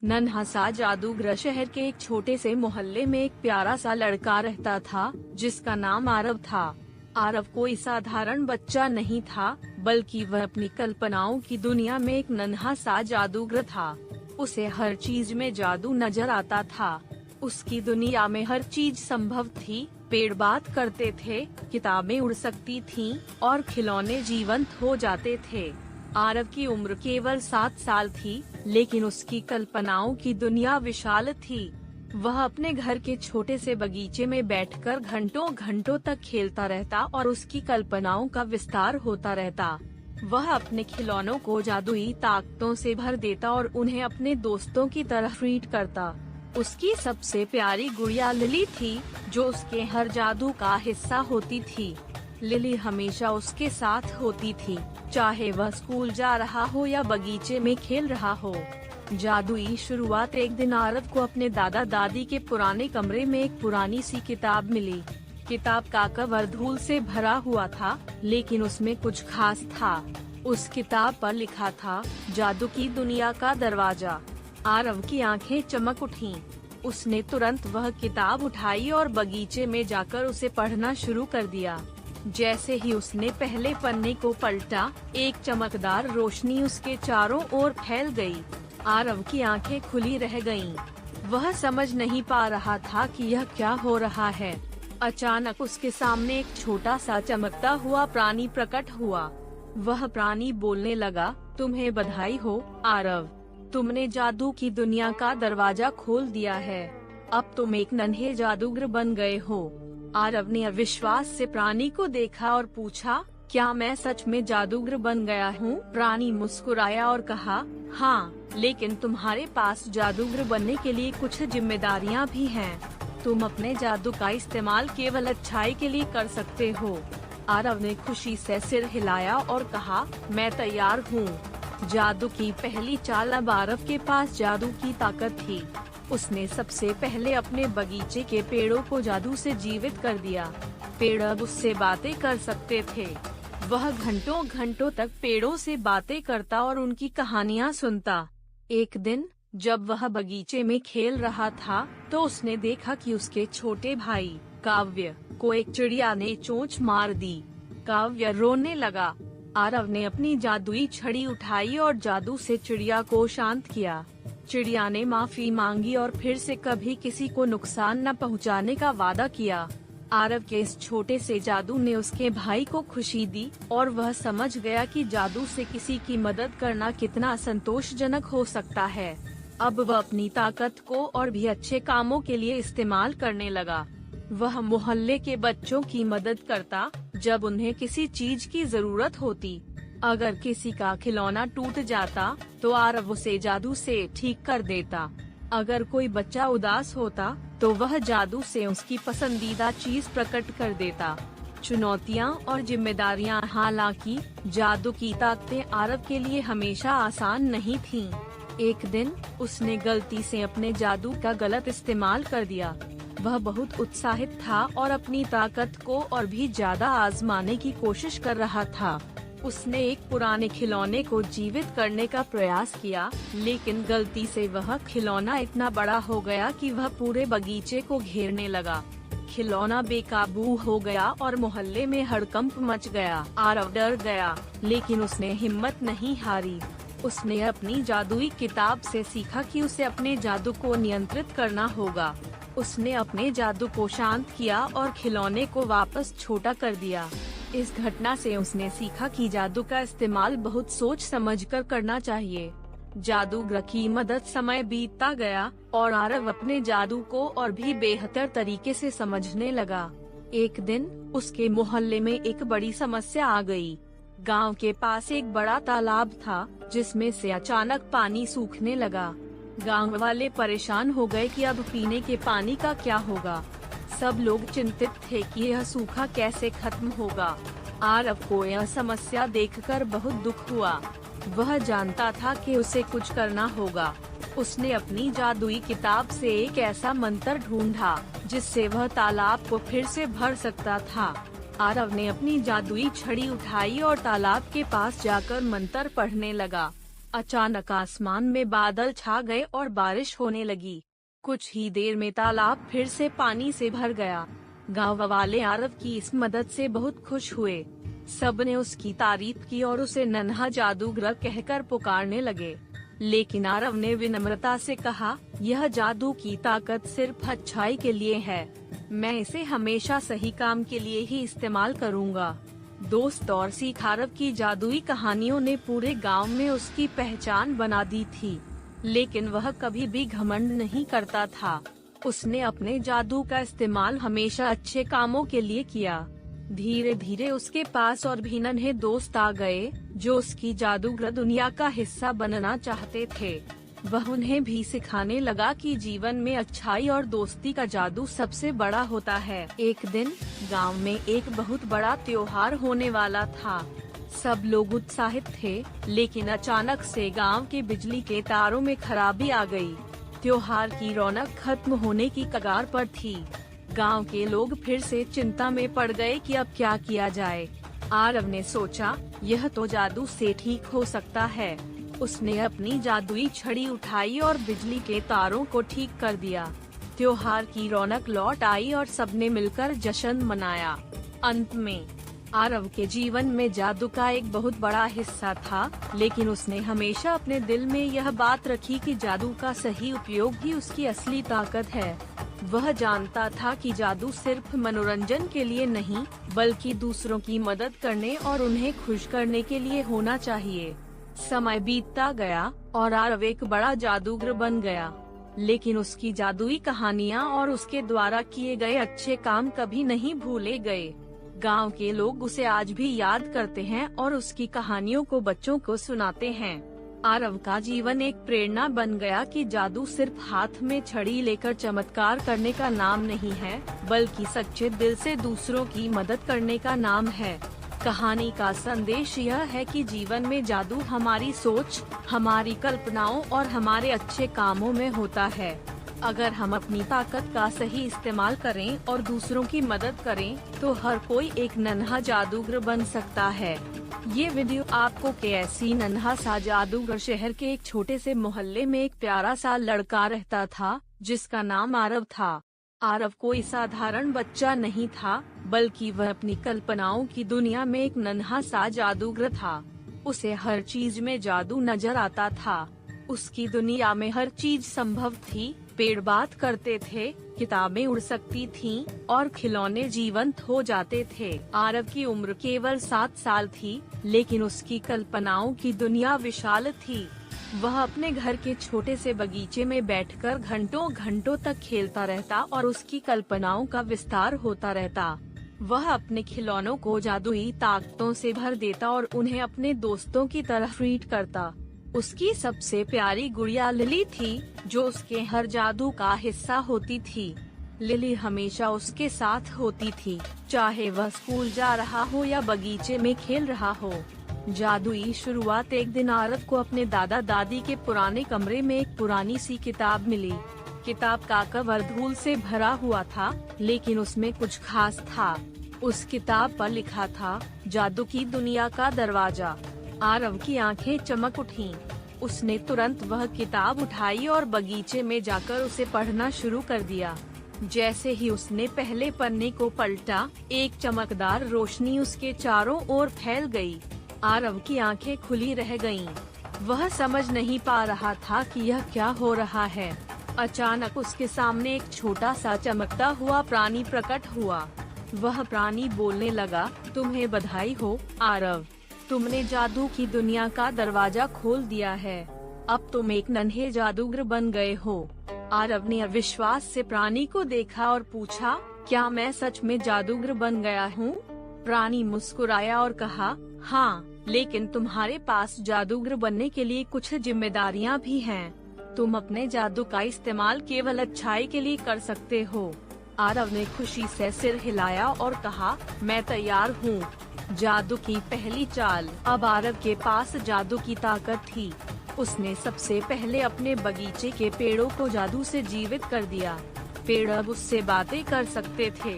नन्हा सा जादूगर शहर के एक छोटे से मोहल्ले में एक प्यारा सा लड़का रहता था जिसका नाम आरव था। आरव कोई साधारण बच्चा नहीं था, बल्कि वह अपनी कल्पनाओं की दुनिया में एक नन्हा सा जादूगर था। उसे हर चीज में जादू नजर आता था। उसकी दुनिया में हर चीज संभव थी। पेड़ बात करते थे, किताबें उड़ सकती थीं, और खिलौने जीवंत हो जाते थे। आरव की उम्र केवल 7 साल थी, लेकिन उसकी कल्पनाओं की दुनिया विशाल थी। वह अपने घर के छोटे से बगीचे में बैठकर घंटों घंटों तक खेलता रहता और उसकी कल्पनाओं का विस्तार होता रहता। वह अपने खिलौनों को जादुई ताकतों से भर देता और उन्हें अपने दोस्तों की तरह ट्रीट करता। उसकी सबसे प्यारी गुड़िया लिली थी, जो उसके हर जादू का हिस्सा होती थी। लिली हमेशा उसके साथ होती थी, चाहे वह स्कूल जा रहा हो या बगीचे में खेल रहा हो। जादुई शुरुआत। एक दिन आरव को अपने दादा दादी के पुराने कमरे में एक पुरानी सी किताब मिली। किताब का कवर धूल से भरा हुआ था, लेकिन उसमें कुछ खास था। उस किताब पर लिखा था, जादू की दुनिया का दरवाजा। आरव की आंखें चमक उठीं। उसने तुरंत वह किताब उठाई और बगीचे में जाकर उसे पढ़ना शुरू कर दिया। जैसे ही उसने पहले पन्ने को पलटा, एक चमकदार रोशनी उसके चारों ओर फैल गई। आरव की आंखें खुली रह गईं। वह समझ नहीं पा रहा था कि यह क्या हो रहा है। अचानक उसके सामने एक छोटा सा चमकता हुआ प्राणी प्रकट हुआ। वह प्राणी बोलने लगा, तुम्हें बधाई हो आरव, तुमने जादू की दुनिया का दरवाजा खोल दिया है। अब तुम एक नन्हे जादूगर बन गए हो। आरव ने अविश्वास से प्राणी को देखा और पूछा, क्या मैं सच में जादूगर बन गया हूँ? प्राणी मुस्कुराया और कहा, हाँ, लेकिन तुम्हारे पास जादूगर बनने के लिए कुछ जिम्मेदारियाँ भी हैं। तुम अपने जादू का इस्तेमाल केवल अच्छाई के लिए कर सकते हो। आरव ने खुशी से सिर हिलाया और कहा, मैं तैयार हूँ। जादू की पहली चाल। अब आरव के पास जादू की ताकत थी। उसने सबसे पहले अपने बगीचे के पेड़ों को जादू से जीवित कर दिया। पेड़ अब उससे बातें कर सकते थे। वह घंटों घंटों तक पेड़ों से बातें करता और उनकी कहानियाँ सुनता। एक दिन जब वह बगीचे में खेल रहा था, तो उसने देखा कि उसके छोटे भाई काव्य को एक चिड़िया ने चोंच मार दी। काव्य रोने लगा। आरव ने अपनी जादुई छड़ी उठाई और जादू से चिड़िया को शांत किया। चिड़िया ने माफी मांगी और फिर से कभी किसी को नुकसान न पहुंचाने का वादा किया। आरव के इस छोटे से जादू ने उसके भाई को खुशी दी और वह समझ गया कि जादू से किसी की मदद करना कितना संतोषजनक हो सकता है। अब वह अपनी ताकत को और भी अच्छे कामों के लिए इस्तेमाल करने लगा। वह मोहल्ले के बच्चों की मदद करता जब उन्हें किसी चीज की जरूरत होती। अगर किसी का खिलौना टूट जाता, तो आरव उसे जादू से ठीक कर देता। अगर कोई बच्चा उदास होता, तो वह जादू से उसकी पसंदीदा चीज प्रकट कर देता। चुनौतियाँ और जिम्मेदारियाँ। हालांकि जादू की ताकतें आरव के लिए हमेशा आसान नहीं थीं। एक दिन उसने गलती से अपने जादू का गलत इस्तेमाल कर दिया। वह बहुत उत्साहित था और अपनी ताकत को और भी ज्यादा आजमाने की कोशिश कर रहा था। उसने एक पुराने खिलौने को जीवित करने का प्रयास किया, लेकिन गलती से वह खिलौना इतना बड़ा हो गया कि वह पूरे बगीचे को घेरने लगा। खिलौना बेकाबू हो गया और मोहल्ले में हड़कंप मच गया। आरव डर गया, लेकिन उसने हिम्मत नहीं हारी। उसने अपनी जादुई किताब से सीखा कि उसे अपने जादू को नियंत्रित करना होगा। उसने अपने जादू को शांत किया और खिलौने को वापस छोटा कर दिया। इस घटना से उसने सीखा कि जादू का इस्तेमाल बहुत सोच समझकर करना चाहिए। जादूगर की मदद। समय बीतता गया और आरव अपने जादू को और भी बेहतर तरीके से समझने लगा। एक दिन उसके मोहल्ले में एक बड़ी समस्या आ गई। गांव के पास एक बड़ा तालाब था, जिसमें से अचानक पानी सूखने लगा। गांव वाले परेशान हो गए कि अब पीने के पानी का क्या होगा। सब लोग चिंतित थे कि यह सूखा कैसे खत्म होगा। आरव को यह समस्या देखकर बहुत दुख हुआ। वह जानता था कि उसे कुछ करना होगा। उसने अपनी जादुई किताब से एक ऐसा मंत्र ढूंढा जिससे वह तालाब को फिर से भर सकता था। आरव ने अपनी जादुई छड़ी उठाई और तालाब के पास जाकर मंत्र पढ़ने लगा। अचानक आसमान में बादल छा गए और बारिश होने लगी। कुछ ही देर में तालाब फिर से पानी से भर गया। गांव वाले आरव की इस मदद से बहुत खुश हुए। सबने उसकी तारीफ की और उसे नन्हा जादूगर कहकर पुकारने लगे। लेकिन आरव ने विनम्रता से कहा, यह जादू की ताकत सिर्फ अच्छाई के लिए है। मैं इसे हमेशा सही काम के लिए ही इस्तेमाल करूंगा। दोस्त और सीख आरव की जादुई कहानियों ने पूरे गांव में उसकी पहचान बना दी थी। लेकिन वह कभी भी घमंड नहीं करता था। उसने अपने जादू का इस्तेमाल हमेशा अच्छे कामों के लिए किया। धीरे धीरे उसके पास और भी नन्हे दोस्त आ गए जो उसकी जादूगर दुनिया का हिस्सा बनना चाहते थे। वह उन्हें भी सिखाने लगा कि जीवन में अच्छाई और दोस्ती का जादू सबसे बड़ा होता है। एक दिन गांव में एक बहुत बड़ा त्योहार होने वाला था। सब लोग उत्साहित थे, लेकिन अचानक से गांव के बिजली के तारों में खराबी आ गई। त्योहार की रौनक खत्म होने की कगार पर थी। गांव के लोग फिर से चिंता में पड़ गए कि अब क्या किया जाए। आरव ने सोचा, यह तो जादू से ठीक हो सकता है। उसने अपनी जादुई छड़ी उठाई और बिजली के तारों को ठीक कर दिया। त्योहार की रौनक लौट आई और सबने मिलकर जश्न मनाया। अंत में आरव के जीवन में जादू का एक बहुत बड़ा हिस्सा था, लेकिन उसने हमेशा अपने दिल में यह बात रखी कि जादू का सही उपयोग ही उसकी असली ताकत है। वह जानता था कि जादू सिर्फ मनोरंजन के लिए नहीं, बल्कि दूसरों की मदद करने और उन्हें खुश करने के लिए होना चाहिए। समय बीतता गया और आरव एक बड़ा जादूगर बन गया, लेकिन उसकी जादुई कहानियाँ और उसके द्वारा किए गए अच्छे काम कभी नहीं भूले गए। गांव के लोग उसे आज भी याद करते हैं और उसकी कहानियों को बच्चों को सुनाते हैं। आरव का जीवन एक प्रेरणा बन गया कि जादू सिर्फ हाथ में छड़ी लेकर चमत्कार करने का नाम नहीं है, बल्कि सच्चे दिल से दूसरों की मदद करने का नाम है। कहानी का संदेश यह है कि जीवन में जादू हमारी सोच, हमारी कल्पनाओं और हमारे अच्छे कामों में होता है। अगर हम अपनी ताकत का सही इस्तेमाल करें और दूसरों की मदद करें, तो हर कोई एक नन्हा जादूगर बन सकता है। ये वीडियो आपको कैसी नन्हा सा जादूगर शहर के एक छोटे से मोहल्ले में एक प्यारा सा लड़का रहता था, जिसका नाम आरव था। आरव कोई साधारण बच्चा नहीं था, बल्कि वह अपनी कल्पनाओं की दुनिया में एक नन्हा सा जादूगर था। उसे हर चीज में जादू नजर आता था। उसकी दुनिया में हर चीज संभव थी। पेड़ बात करते थे, किताबें उड़ सकती थीं और खिलौने जीवंत हो जाते थे। आरव की उम्र केवल 7 साल थी, लेकिन उसकी कल्पनाओं की दुनिया विशाल थी। वह अपने घर के छोटे से बगीचे में बैठकर घंटों घंटों तक खेलता रहता और उसकी कल्पनाओं का विस्तार होता रहता। वह अपने खिलौनों को जादुई ताकतों से भर देता और उन्हें अपने दोस्तों की तरह ट्रीट करता। उसकी सबसे प्यारी गुड़िया लिली थी, जो उसके हर जादू का हिस्सा होती थी। लिली हमेशा उसके साथ होती थी, चाहे वह स्कूल जा रहा हो या बगीचे में खेल रहा हो। जादुई शुरुआत एक दिन आरव को अपने दादा दादी के पुराने कमरे में एक पुरानी सी किताब मिली। किताब का कवर धूल से भरा हुआ था, लेकिन उसमें कुछ खास था। उस किताब पर लिखा था, जादू की दुनिया का दरवाजा। आरव की आंखें चमक उठीं। उसने तुरंत वह किताब उठाई और बगीचे में जाकर उसे पढ़ना शुरू कर दिया। जैसे ही उसने पहले पन्ने को पलटा, एक चमकदार रोशनी उसके चारों ओर फैल गई। आरव की आंखें खुली रह गईं। वह समझ नहीं पा रहा था कि यह क्या हो रहा है। अचानक उसके सामने एक छोटा सा चमकता हुआ प्राणी प्रकट हुआ। वह प्राणी बोलने लगा, तुम्हें बधाई हो आरव, तुमने जादू की दुनिया का दरवाजा खोल दिया है। अब तुम एक नन्हे जादूगर बन गए हो। आरव ने अविश्वास से प्राणी को देखा और पूछा, क्या मैं सच में जादूगर बन गया हूँ? प्राणी मुस्कुराया और कहा, हाँ, लेकिन तुम्हारे पास जादूगर बनने के लिए कुछ जिम्मेदारियाँ भी हैं। तुम अपने जादू का इस्तेमाल केवल अच्छाई के लिए कर सकते हो। आरव ने खुशी से सिर हिलाया और कहा, मैं तैयार हूँ। जादू की पहली चाल। अब आरव के पास जादू की ताकत थी। उसने सबसे पहले अपने बगीचे के पेड़ों को जादू से जीवित कर दिया। पेड़ अब उससे बातें कर सकते थे।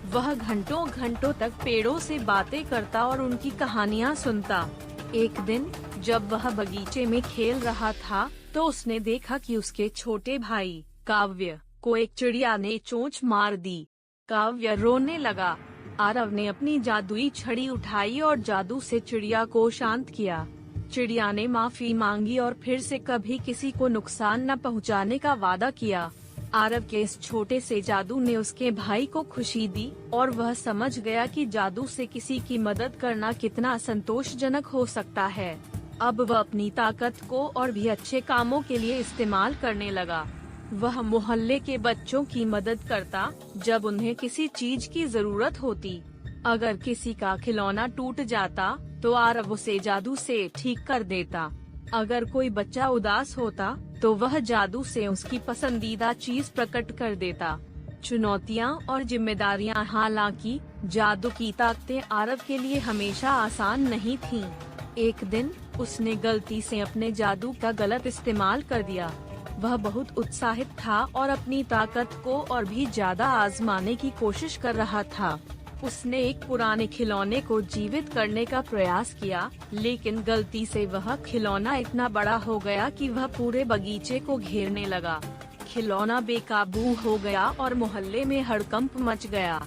वह घंटों घंटों तक पेड़ों से बातें करता और उनकी कहानियाँ सुनता। एक दिन जब वह बगीचे में खेल रहा था तो उसने देखा कि उसके छोटे भाई काव्य को एक चिड़िया ने चोंच मार दी। काव्य रोने लगा। आरव ने अपनी जादुई छड़ी उठाई और जादू से चिड़िया को शांत किया। चिड़िया ने माफी मांगी और फिर से कभी किसी को नुकसान न पहुंचाने का वादा किया। आरव के इस छोटे से जादू ने उसके भाई को खुशी दी और वह समझ गया कि जादू से किसी की मदद करना कितना संतोषजनक हो सकता है। अब वह अपनी ताकत को और भी अच्छे कामों के लिए इस्तेमाल करने लगा। वह मोहल्ले के बच्चों की मदद करता जब उन्हें किसी चीज की जरूरत होती। अगर किसी का खिलौना टूट जाता तो आरव उसे जादू से ठीक कर देता। अगर कोई बच्चा उदास होता तो वह जादू से उसकी पसंदीदा चीज प्रकट कर देता। चुनौतियां और जिम्मेदारियां। हालांकि जादू की ताकतें आरव के लिए हमेशा आसान नहीं थीं। एक दिन उसने गलती से अपने जादू का गलत इस्तेमाल कर दिया। वह बहुत उत्साहित था और अपनी ताकत को और भी ज्यादा आजमाने की कोशिश कर रहा था। उसने एक पुराने खिलौने को जीवित करने का प्रयास किया, लेकिन गलती से वह खिलौना इतना बड़ा हो गया कि वह पूरे बगीचे को घेरने लगा। खिलौना बेकाबू हो गया और मोहल्ले में हड़कंप मच गया।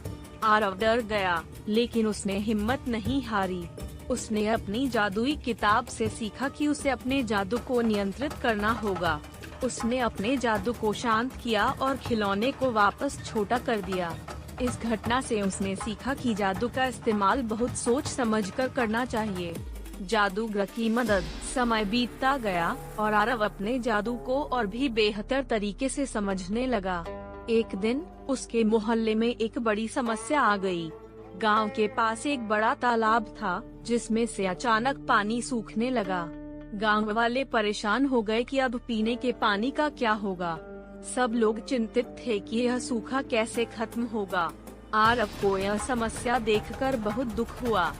आरव डर गया, लेकिन उसने हिम्मत नहीं हारी। उसने अपनी जादुई किताब से सीखा कि उसे अपने जादू को नियंत्रित करना होगा। उसने अपने जादू को शांत किया और खिलौने को वापस छोटा कर दिया। इस घटना से उसने सीखा कि जादू का इस्तेमाल बहुत सोच समझकर करना चाहिए। जादूगर की मदद। समय बीतता गया और आरव अपने जादू को और भी बेहतर तरीके से समझने लगा। एक दिन उसके मोहल्ले में एक बड़ी समस्या आ गई। गांव के पास एक बड़ा तालाब था जिसमें से अचानक पानी सूखने लगा। गांव वाले परेशान हो गए कि अब पीने के पानी का क्या होगा। सब लोग चिंतित थे कि यह सूखा कैसे खत्म होगा। आरव को यह समस्या देखकर बहुत दुख हुआ।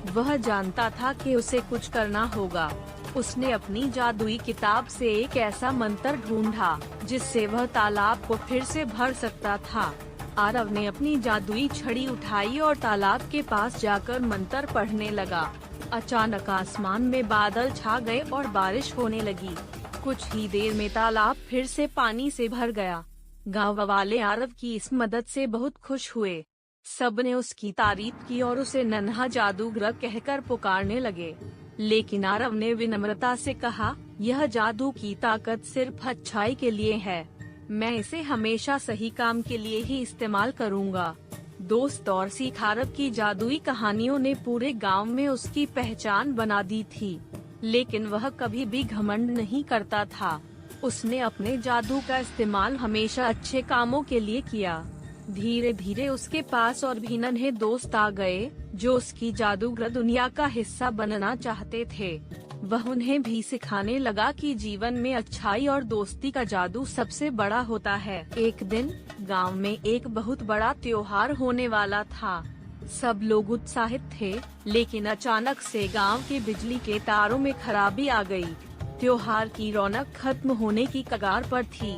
वह जानता था कि उसे कुछ करना होगा। उसने अपनी जादुई किताब से एक ऐसा मंत्र ढूंढा जिससे वह तालाब को फिर से भर सकता था। आरव ने अपनी जादुई छड़ी उठाई और तालाब के पास जाकर मंत्र पढ़ने लगा। अचानक आसमान में बादल छा गए और बारिश होने लगी। कुछ ही देर में तालाब फिर से पानी से भर गया। गांव वाले आरव की इस मदद से बहुत खुश हुए। सबने उसकी तारीफ की और उसे नन्हा जादूगर कहकर पुकारने लगे। लेकिन आरव ने विनम्रता से कहा, यह जादू की ताकत सिर्फ अच्छाई के लिए है। मैं इसे हमेशा सही काम के लिए ही इस्तेमाल करूंगा। दोस्त और सीख। आरव की जादुई कहानियों ने पूरे गांव में उसकी पहचान बना दी थी, लेकिन वह कभी भी घमंड नहीं करता था। उसने अपने जादू का इस्तेमाल हमेशा अच्छे कामों के लिए किया। धीरे धीरे उसके पास और भी नन्हे दोस्त आ गए जो उसकी जादूगर दुनिया का हिस्सा बनना चाहते थे। वह उन्हें भी सिखाने लगा कि जीवन में अच्छाई और दोस्ती का जादू सबसे बड़ा होता है। एक दिन गांव में एक बहुत बड़ा त्योहार होने वाला था। सब लोग उत्साहित थे, लेकिन अचानक से गांव के बिजली के तारों में खराबी आ गई। त्योहार की रौनक खत्म होने की कगार पर थी।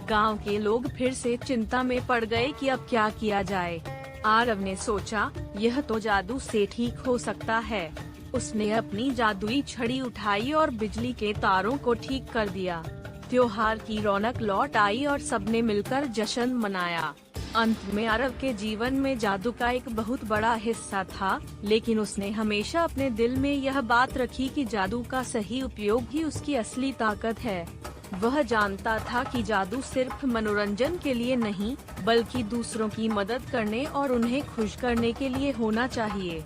गांव के लोग फिर से चिंता में पड़ गए कि अब क्या किया जाए। आरव ने सोचा, यह तो जादू से ठीक हो सकता है। उसने अपनी जादुई छड़ी उठाई और बिजली के तारों को ठीक कर दिया। त्योहार की रौनक लौट आई और सबने मिलकर जश्न मनाया। अंत में आरव के जीवन में जादू का एक बहुत बड़ा हिस्सा था, लेकिन उसने हमेशा अपने दिल में यह बात रखी कि जादू का सही उपयोग ही उसकी असली ताकत है। वह जानता था कि जादू सिर्फ मनोरंजन के लिए नहीं, बल्कि दूसरों की मदद करने और उन्हें खुश करने के लिए होना चाहिए।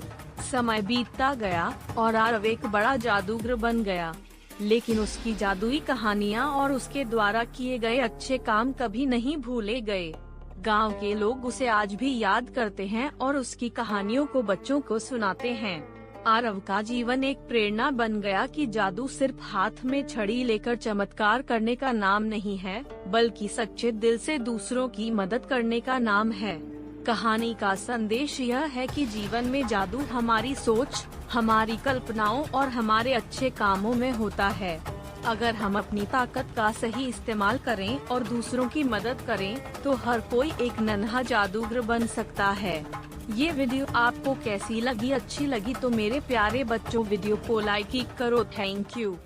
समय बीतता गया और आरव एक बड़ा जादूगर बन गया, लेकिन उसकी जादुई कहानियाँ और उसके द्वारा किए गए अच्छे काम कभी नहीं भूले गए। गांव के लोग उसे आज भी याद करते हैं और उसकी कहानियों को बच्चों को सुनाते हैं। आरव का जीवन एक प्रेरणा बन गया कि जादू सिर्फ हाथ में छड़ी लेकर चमत्कार करने का नाम नहीं है, बल्कि सच्चे दिल से दूसरों की मदद करने का नाम है। कहानी का संदेश यह है कि जीवन में जादू हमारी सोच, हमारी कल्पनाओं और हमारे अच्छे कामों में होता है। अगर हम अपनी ताकत का सही इस्तेमाल करें और दूसरों की मदद करें, तो हर कोई एक नन्हा जादूगर बन सकता है। ये वीडियो आपको कैसी लगी? अच्छी लगी तो मेरे प्यारे बच्चों वीडियो को लाइक करो। Thank you.